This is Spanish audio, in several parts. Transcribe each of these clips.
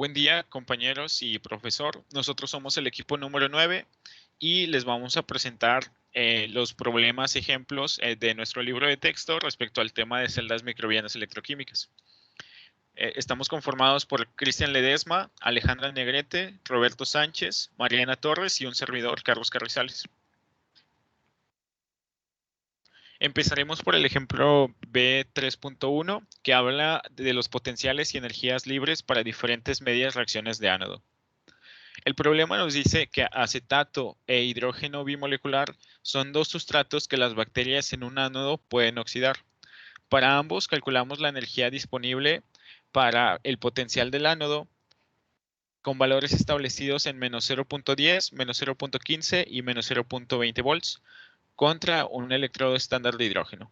Buen día, compañeros y profesor. Nosotros somos el equipo número 9 y les vamos a presentar los problemas ejemplos de nuestro libro de texto respecto al tema de celdas microbianas electroquímicas. Estamos conformados por Cristian Ledesma, Alejandra Negrete, Roberto Sánchez, Mariana Torres y un servidor, Carlos Carrizales. Empezaremos por el ejemplo B3.1, que habla de los potenciales y energías libres para diferentes medias reacciones de ánodo. El problema nos dice que acetato e hidrógeno bimolecular son dos sustratos que las bacterias en un ánodo pueden oxidar. Para ambos calculamos la energía disponible para el potencial del ánodo con valores establecidos en menos 0.10, menos 0.15 y menos 0.20 volts contra un electrodo estándar de hidrógeno.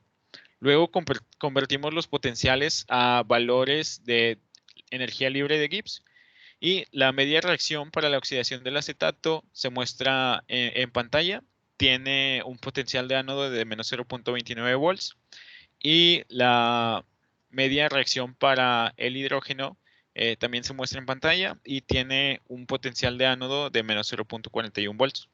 Luego convertimos los potenciales a valores de energía libre de Gibbs y la media reacción para la oxidación del acetato se muestra en pantalla. Tiene un potencial de ánodo de menos 0.29 volts y la media reacción para el hidrógeno también se muestra en pantalla y tiene un potencial de ánodo de menos 0.41 volts.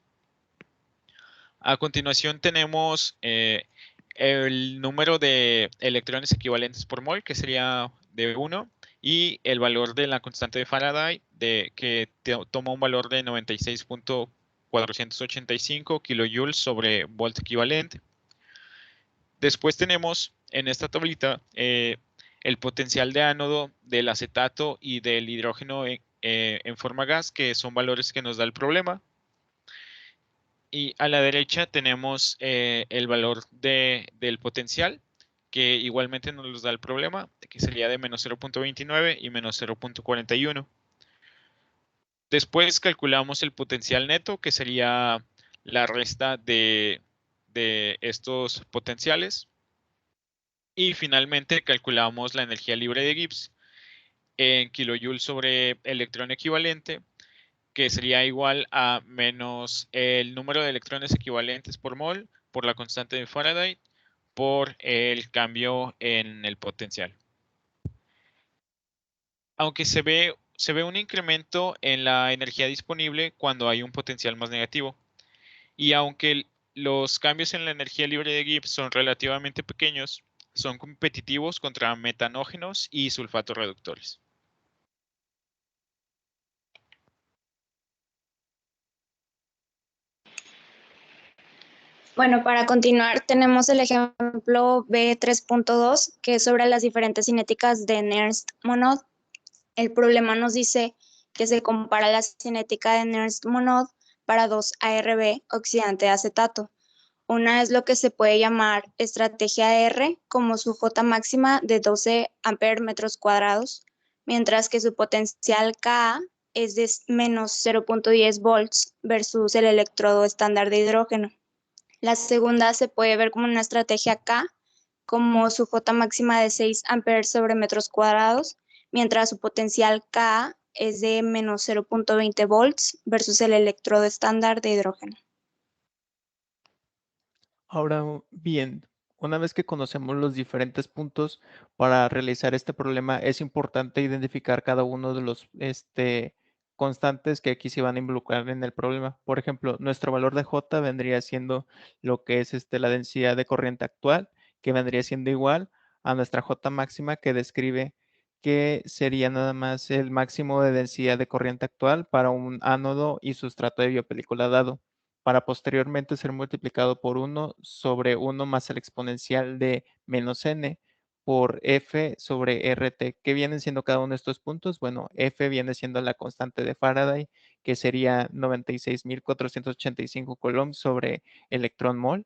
A continuación tenemos el número de electrones equivalentes por mol, que sería de 1, y el valor de la constante de Faraday, que toma un valor de 96.485 kilojoules sobre volt equivalente. Después tenemos en esta tablita el potencial de ánodo del acetato y del hidrógeno en forma gas, que son valores que nos da el problema. Y a la derecha tenemos el valor del potencial, que igualmente nos da el problema, que sería de menos 0.29 y menos 0.41. Después calculamos el potencial neto, que sería la resta de estos potenciales. Y finalmente calculamos la energía libre de Gibbs en kilojoules sobre electrón equivalente, que sería igual a menos el número de electrones equivalentes por mol por la constante de Faraday por el cambio en el potencial. Aunque se ve un incremento en la energía disponible cuando hay un potencial más negativo. Y aunque los cambios en la energía libre de Gibbs son relativamente pequeños, son competitivos contra metanógenos y sulfatos reductores. Bueno, para continuar tenemos el ejemplo B3.2, que es sobre las diferentes cinéticas de Nernst-Monod. El problema nos dice que se compara la cinética de Nernst-Monod para dos ARB oxidante de acetato. Una es lo que se puede llamar estrategia R, como su J máxima de 12 amperes metros cuadrados, mientras que su potencial Ka es de menos 0.10 volts versus el electrodo estándar de hidrógeno. La segunda se puede ver como una estrategia K, como su J máxima de 6 amperes sobre metros cuadrados, mientras su potencial K es de menos 0.20 volts versus el electrodo estándar de hidrógeno. Ahora bien, una vez que conocemos los diferentes puntos para realizar este problema, es importante identificar cada uno de los constantes que aquí se van a involucrar en el problema. Por ejemplo, nuestro valor de J vendría siendo lo que es la densidad de corriente actual, que vendría siendo igual a nuestra J máxima, que describe que sería nada más el máximo de densidad de corriente actual para un ánodo y sustrato de biopelícula dado, para posteriormente ser multiplicado por 1 sobre 1 más el exponencial de menos n por F sobre RT. ¿Qué vienen siendo cada uno de estos puntos? Bueno, F viene siendo la constante de Faraday, que sería 96.485 coulombs sobre electrón mol.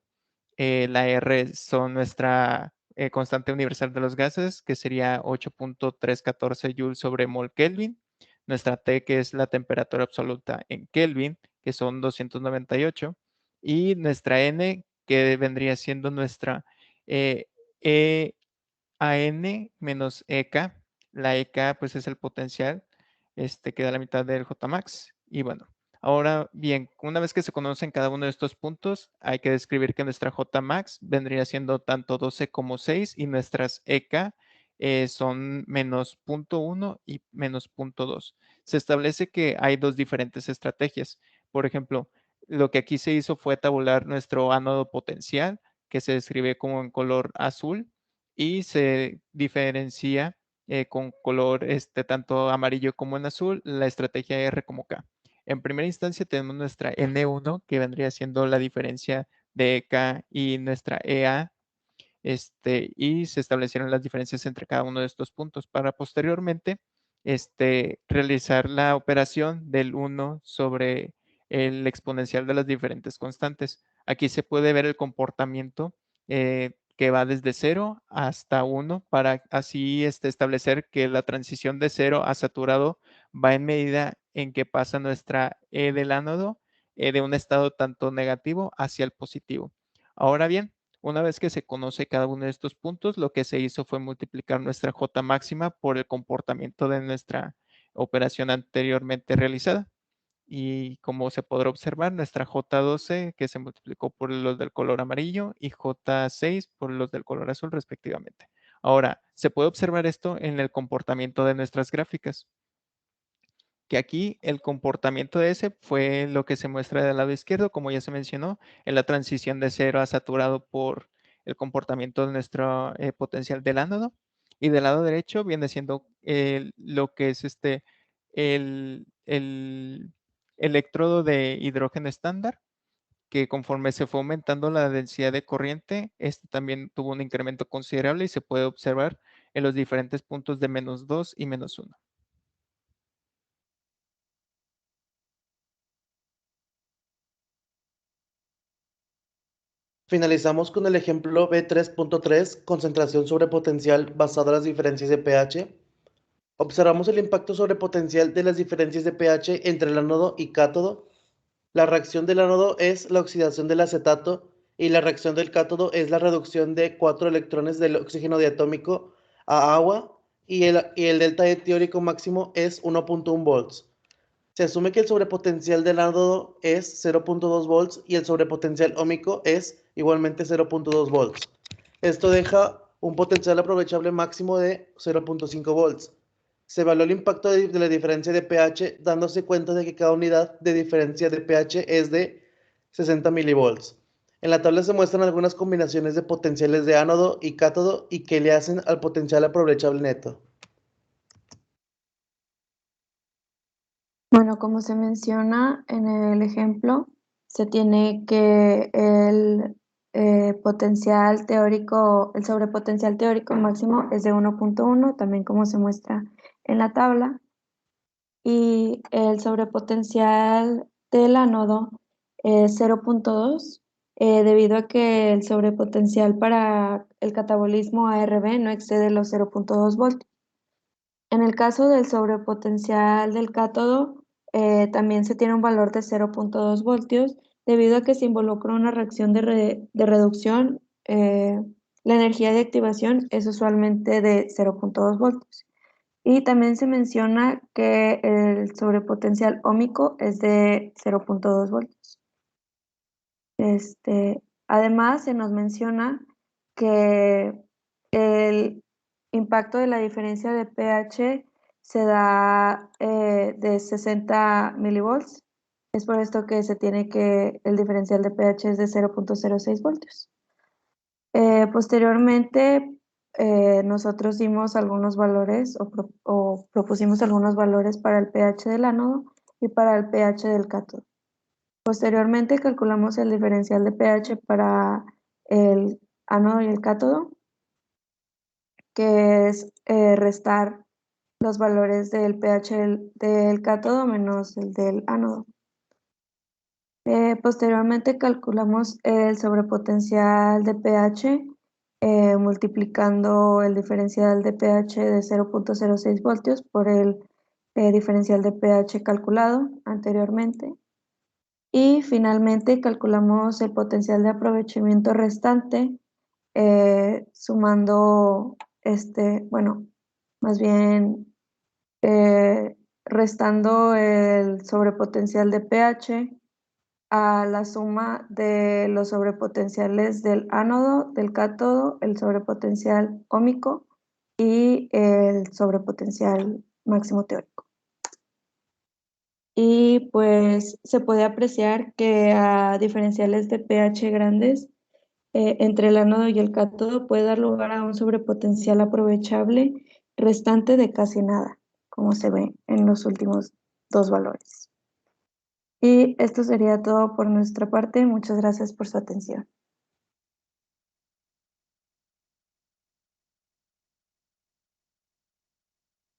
La R son nuestra constante universal de los gases, que sería 8.314 joules sobre mol Kelvin. Nuestra T, que es la temperatura absoluta en Kelvin, que son 298. Y nuestra N, que vendría siendo nuestra EAN menos EK. La EK, pues, es el potencial, que da la mitad del Jmax. Y bueno, ahora bien, una vez que se conocen cada uno de estos puntos, hay que describir que nuestra Jmax vendría siendo tanto 12 como 6 y nuestras EK son menos 0.1 y menos 0.2. Se establece que hay dos diferentes estrategias. Por ejemplo, lo que aquí se hizo fue tabular nuestro ánodo potencial, que se describe como en color azul, y se diferencia con color tanto amarillo como en azul, la estrategia R como K. En primera instancia tenemos nuestra N1, que vendría siendo la diferencia de EK y nuestra EA, y se establecieron las diferencias entre cada uno de estos puntos para posteriormente realizar la operación del 1 sobre el exponencial de las diferentes constantes. Aquí se puede ver el comportamiento que va desde 0 hasta 1 para así establecer que la transición de 0 a saturado va en medida en que pasa nuestra E del ánodo de un estado tanto negativo hacia el positivo. Ahora bien, una vez que se conoce cada uno de estos puntos, lo que se hizo fue multiplicar nuestra J máxima por el comportamiento de nuestra operación anteriormente realizada. Y como se podrá observar, nuestra J12 que se multiplicó por los del color amarillo y J6 por los del color azul respectivamente. Ahora, se puede observar esto en el comportamiento de nuestras gráficas, que aquí el comportamiento de ese fue lo que se muestra del lado izquierdo, como ya se mencionó, en la transición de 0 a saturado por el comportamiento de nuestro potencial del ánodo. Y del lado derecho viene siendo lo que es el electrodo de hidrógeno estándar, que conforme se fue aumentando la densidad de corriente, este también tuvo un incremento considerable y se puede observar en los diferentes puntos de -2 y -1. Finalizamos con el ejemplo B3.3, concentración sobre potencial basada en las diferencias de pH. Observamos el impacto sobre potencial de las diferencias de pH entre el ánodo y cátodo. La reacción del ánodo es la oxidación del acetato y la reacción del cátodo es la reducción de 4 electrones del oxígeno diatómico a agua y el delta E teórico máximo es 1.1 volts. Se asume que el sobrepotencial del ánodo es 0.2 volts y el sobrepotencial óhmico es igualmente 0.2 volts. Esto deja un potencial aprovechable máximo de 0.5 volts. Se evaluó el impacto de la diferencia de pH dándose cuenta de que cada unidad de diferencia de pH es de 60 milivolts. En la tabla se muestran algunas combinaciones de potenciales de ánodo y cátodo y que le hacen al potencial aprovechable neto. Bueno, como se menciona en el ejemplo, se tiene que el potencial teórico, el sobrepotencial teórico máximo es de 1.1, también como se muestra en la tabla, y el sobrepotencial del ánodo es 0.2, debido a que el sobrepotencial para el catabolismo ARB no excede los 0.2 voltios. En el caso del sobrepotencial del cátodo, también se tiene un valor de 0.2 voltios debido a que se involucra una reacción de reducción. La energía de activación es usualmente de 0.2 voltios. Y también se menciona que el sobrepotencial óhmico es de 0.2 voltios. Además, se nos menciona que el impacto de la diferencia de pH se da de 60 milivolts. Es por esto que se tiene que el diferencial de pH es de 0.06 voltios. Posteriormente, nosotros dimos algunos valores o propusimos algunos valores para el pH del ánodo y para el pH del cátodo. Posteriormente calculamos el diferencial de pH para el ánodo y el cátodo, que es restar los valores del pH del cátodo menos el del ánodo. Posteriormente calculamos el sobrepotencial de pH multiplicando el diferencial de pH de 0.06 voltios por el diferencial de pH calculado anteriormente. Y finalmente calculamos el potencial de aprovechamiento restante sumando restando el sobrepotencial de pH a la suma de los sobrepotenciales del ánodo, del cátodo, el sobrepotencial óhmico y el sobrepotencial máximo teórico. Y pues se puede apreciar que a diferenciales de pH grandes entre el ánodo y el cátodo puede dar lugar a un sobrepotencial aprovechable restante de casi nada, como se ve en los últimos dos valores. Y esto sería todo por nuestra parte. Muchas gracias por su atención.